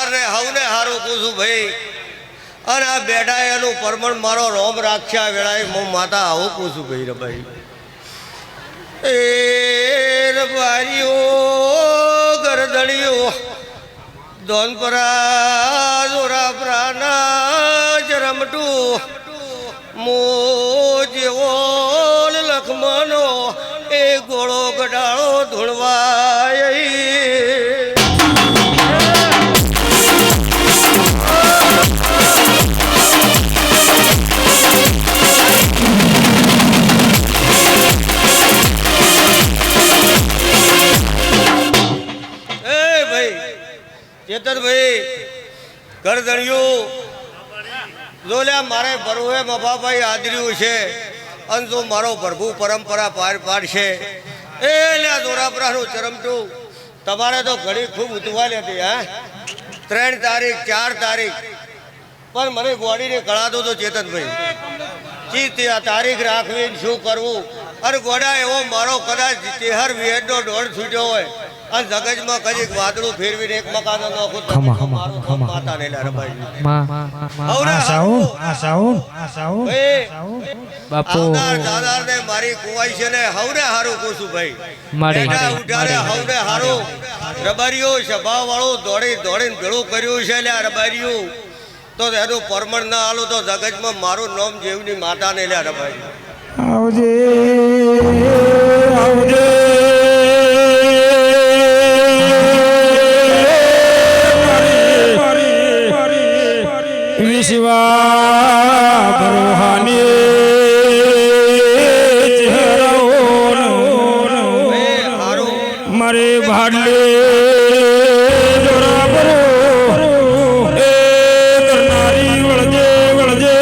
દાદાર ને હવને હારું પૂછું ભાઈ અને આ બેઠા એનું પરમણ મારો રોમ રાખ્યા વેળાએ હું માતા આવું પૂછું ભાઈ રબાઈ એ રબારીઓ ગરદડીઓ દોનપરા જોરાપરાના જરમટું મો જેવો લખમનો એ ગોળો ગડાળો ધૂણવાય ચેતન ભાઈ ગરદણિયું જોલ્યા મારે ભરવું મફાભાઈ આદર્યું છે અને જો મારો પ્રભુ પરંપરા પાર પાડશે એ લ્યા દોરાપરાનું ચરમટું તમારે તો ઘડી ખૂબ ઉતવાલી હતી હા 3 તારીખ 4 તારીખ પણ મને ગોળીને કળાતું તો ચેતનભાઈ ચીત તારીખ રાખવી શું કરવું અને ગોડા એવો મારો કદાચ તેહર વિહેડનો દોડ છૂટ્યો હોય અને જગજમાં કજીક વાદળું ફેરવીને એક મકાનો નાખું માતા ને દાદાર ને મારી કુવાઈ છે ને હવને હારું પૂછું ભાઈ હવને હારું રબારીઓ સભા વાળું દોડી દોડીને ભેળું કર્યું છે લ્યા રબારીયું તો એનું પરમણ ના આલું તો જગજમાં મારું નામ જેવની માતા ને લ્યા રબારી આવજે આવજે વિશ્વા બરોહાની મારે ભાડલે જોરા બરો એ કરનારી વળજે વળજે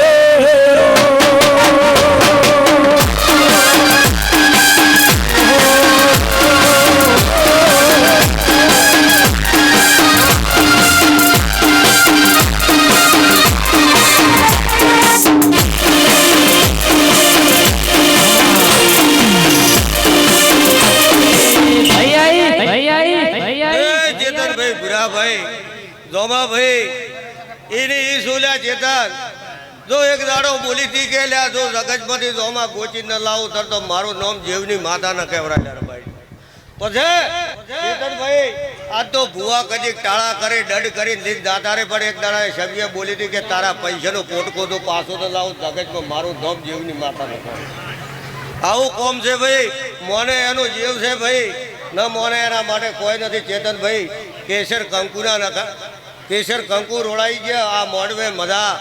જોમા ભાઈ એની ઈ સુલ્યા ચેતન જો એક દાડો બોલી હતી કે લ્યા જો જગજમાંથી જોમા ગોચી ન લાવું તર તો મારું નામ જેવની માતા ન કહેવરાય ભાઈ પછી ચેતન ભાઈ આ તો ભુવા કદી ટાળા કરી દડ કરી લીધ દાતારે પણ એક દાડા સભ્ય બોલી હતી કે તારા પૈસાનો પોટકો તો પાછો ન લાવું જગજમાં મારું નામ જેવની માતા ન કહેવાય આવું કોમ છે ભાઈ મોને એનું જીવ છે ભાઈ ન મોને એના માટે કોઈ નથી ચેતન ભાઈ કેસર કંકુના નખા કેસર કંકુ રોડાઈ ગયા આ મોડવે મજા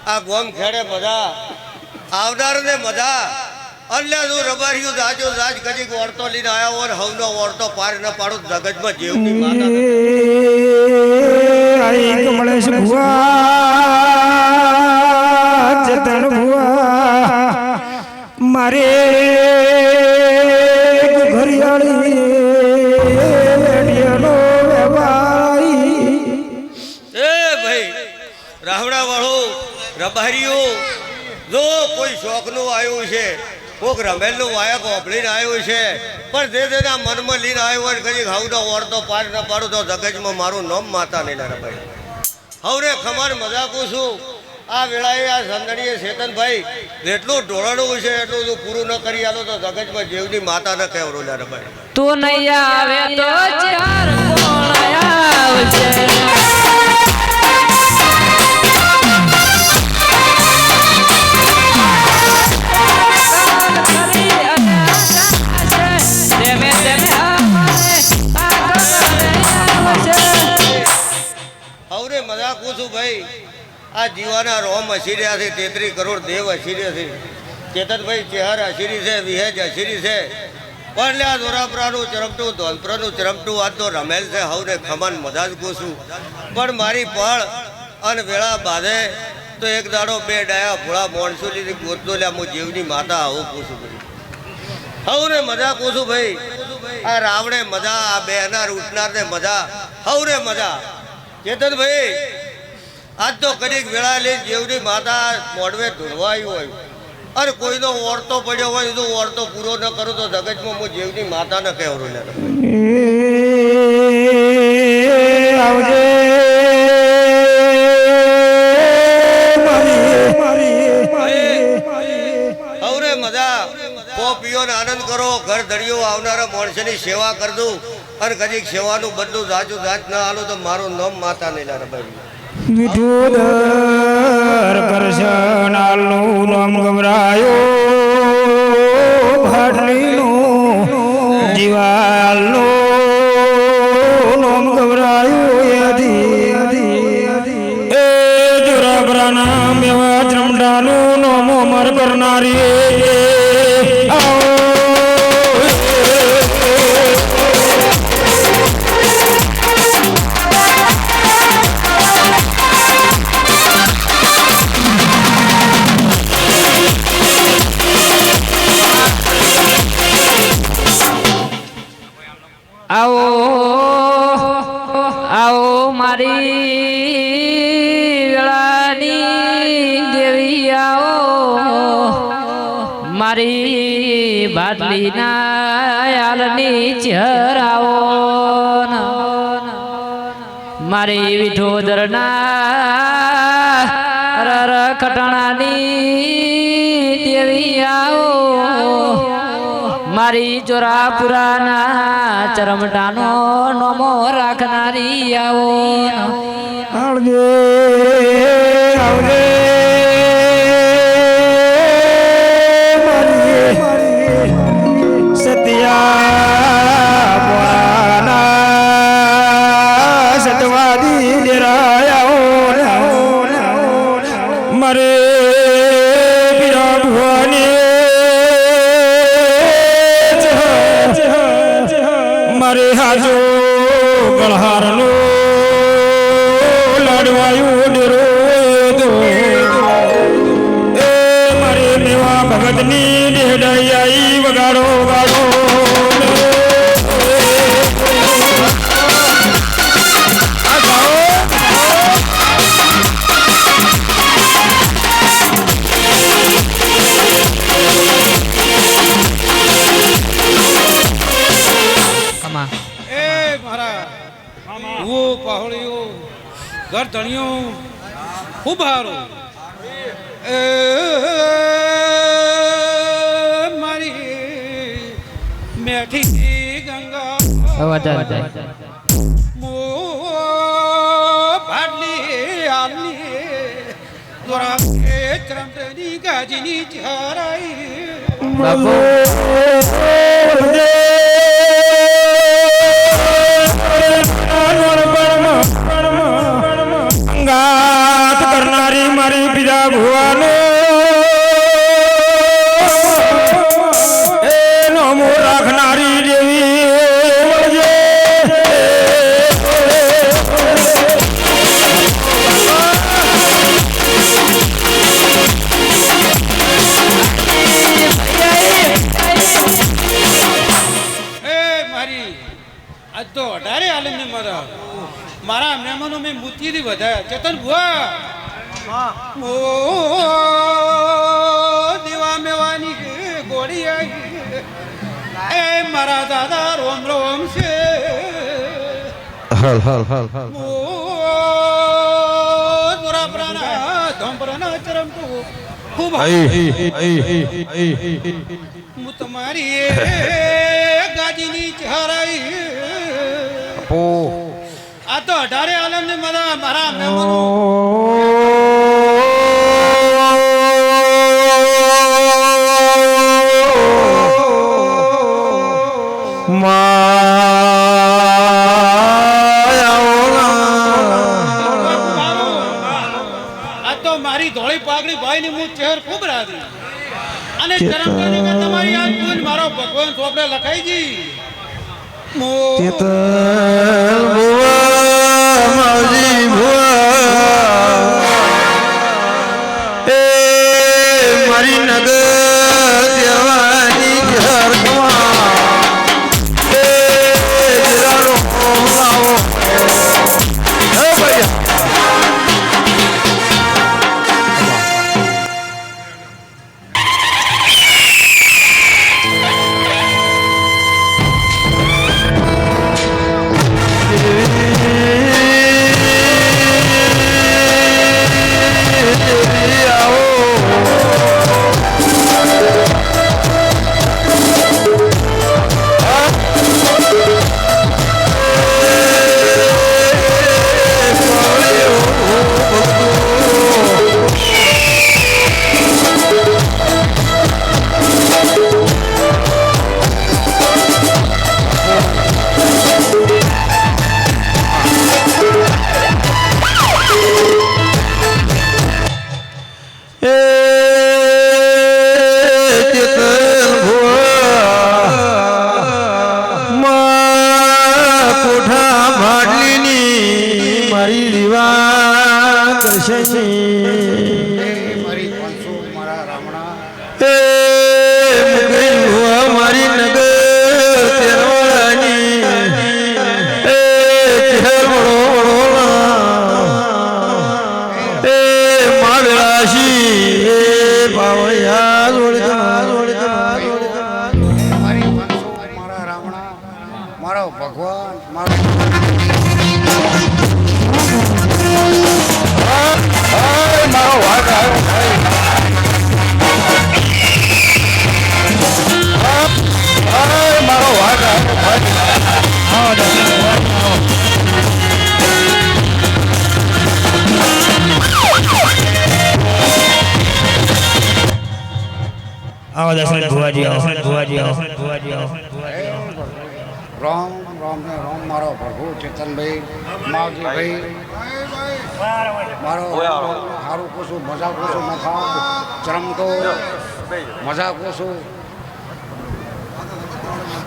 આ ગોમ ખેડે મજા આવનાર ને મજા એટલે તું રબારીયું જાજો જાજ કદી ઓરતો લઈને આવ્યા હોય હવનો ઓરતો પાર ન પાડું જગજમાં જેવની માતા આઈ કમળેશ ભુવા ચેતન ભુવા મારે ઘરિયાળી રાવડા વાળો રબારીઓ જો કોઈ શોખનું આવ્યું છે કોઈક રમેલનું વાયક ઓપડીને આવ્યું છે પણ જે તેના મનમાં લઈને આવ્યું હોય કદી હવનો ઓરતો પાર ન પાડું તો જગજમાં મારું નામ માતા નહીં રબારી હવરે ખમાર મજાકું છું આ વેળાએ આ સંદણીએ ચેતનભાઈ જેટલું ઢોળણું છે એટલું તું પૂરું ન કરી આલો તો જગજમાં જેવની માતા ન કહેવરો રબારી તું નહીં આવે તો ચાર કોણ આવશે ભાઈ આ જીવાના રોમ અસીર્યા છે 33 કરોડ દેવ અસીર્યા છે ચેતનભાઈ ચેહર અસીરી છે વિહેજ અસીરી છે પણ લ્યા દોરાપરાનું ચરમટું ધોલપરાનું ચરમટું આ તો રમેલ છે હવને ખમાન મજા જ પૂછું પણ મારી પળ અને વેળા બાંધે તો એક દાડો બે ડાયા ભોળા મોણસો લીધી ગોતતો લ્યા હું જીવની માતા આવું પૂછું ભાઈ હવને મજા પૂછું ભાઈ આ રાવણે મજા આ બેહનાર ઉઠનાર ને મજા હવને મજા ચેતનભાઈ આજ તો કડીક વેળા લઈ જેવની માતા મોડવે ધૂળવાયું હોય અરે કોઈનો ઓરતો પડ્યો હોય તો ઓરતો પૂરો ન કરું તો જગતમાં હું જેવની માતા ન કહેવરો આવજે જીવન આનંદ કરો, ઘર ધડીઓ આવનારા માણસોની સેવા કરજો અને કદી સેવાનું બદલું જાજુ જાત ના હાલો તો મારું નામ માતા નહીં રબાઈ. વિઠોદર કરશનાલનું નામ ગમરાયો ભાટલીનું જીવાલનું નામ ગમરાયું એ જોરાબરાના મેવા ચમડાનું નામ અમર કરનારી આવો આવો મારી વેળાની દેવી આવો મારી બાટલીના યાલની ચહેર આવો મારી વિઠોદરના રખટણાની દેવી આવો મારી ચોરાપુરાના ચરમટાનો નોમો રાખનારી આવો આવજે આવજે સત્યા બોરાના સતવાદી ડેરાયા મારે પીરા ભવાની મારે હાજો ગળહારનું લાડવાયું ડેરો એ મારે મેવા ભગતની ડેડાઈ આઈ વગાડો ગાડો ઘર ધણિયું ખૂબ સારું મારી મેઠી ગંગા ભાડલી હાલની દ્વારા ચરમટની ગાજીની ચરાઈ ગાત કરનારી મારી બીજા ભુવાનો એ નોમો રાખનારી દેવી મળજે એ મારી આજ તો 18 આલમની મારા મહેમાનો મેં મૂર્તિથી વધાયા ચેતન ભુવા ઓ દેવા મેવાની ગોળી આવી એ મારા દાદા રોમ રોમ છે ઓ દોરાપરાના ધોમપરાના ચરમતો ખૂબ હું તમારી ગાજીની ચહરાઈ આ તો 18 આલમની મારા મહેમાનો આ તો મારી ધોળી પાઘડી ભાઈ ની હું ચહેર ખૂબ રાધી અને ચરમની કે તમારી યાદ પૂજ મારો ભગવાન સોપડે લખાઈજી ચેતન ભુવા માજી ભુવા એ મારી નગર દેવાની ઘર એ જરારો લાવો એ ભૈયા Yeah. કરશની મારી પાંચસો મારા રામણા એ મુકેશ ભુવા મારી નગર તેરવાળાની એ ચહેર વડો વડોલા એ માવેલાશી એ પાવળિયા મારી પાંચસો મારા રામણા મારો ભગવાન મારો મારો વાઘ આવ્યો મારો વાઘ આવો દર્શન ભુવાજી આવો ભુવાજી આવો ભુવાજી આવો રામ રામ ને રામ મારો પ્રભુ ચેતનભાઈ માવજીભાઈ મારો સારું પૂછું મજા પૂછું મખા ચરમતો મજા પૂછું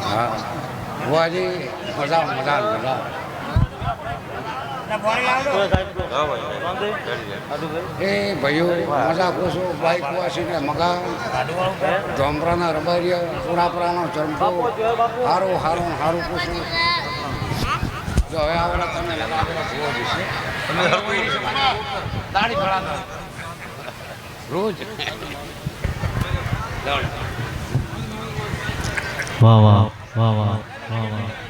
હા ભુવાજી મજા મજા મજા એ ભાઈઓ મજા પૂછું બાઈક વાસીને મગા ધોમરાના રબારિયા પુરાપરાનો ચરમતો સારું સારું સારું પૂછું જો હવે આવડા તમે લગાવેલા ભુવાજી છે દાઢી ફળાતા રોજ વાહ વાહ વાહ વાહ વાહ વાહ